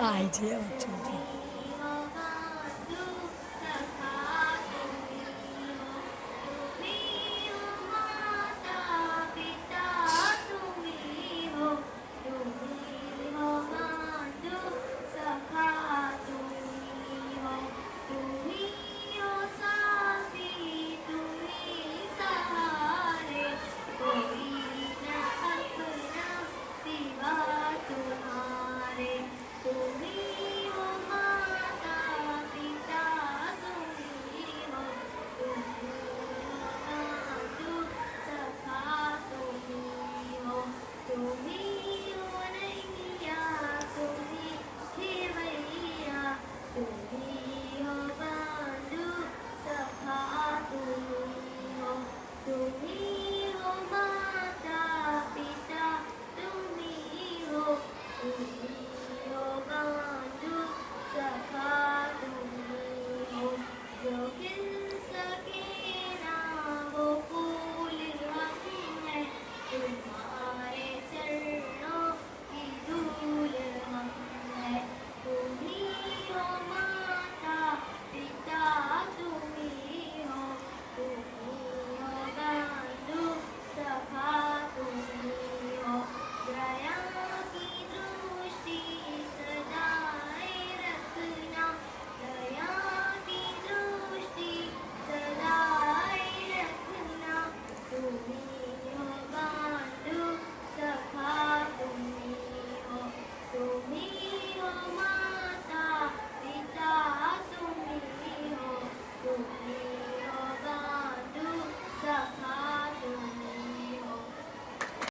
आईचे अच्छा अच्छा तुम्ही हो बंधू सखा तुम्ही हो तुम्ही हो माता पिता तुम्ही हो तुम्ही हो बंधू सखा तुम्ही हो तुम्ही हो साथी तुम्ही सहारे कोई न अपना सिवा तुम्हारे तुम्ही हो माता पिता तुम्ही हो तुम्ही हो बंधू सखा तुम्ही हो तुम्ही हो नैया तुम्ही खेवैया तुम्ही हो बंधू सखा तुम्ही हो तुम्ही हो माता पिता तुम्ही हो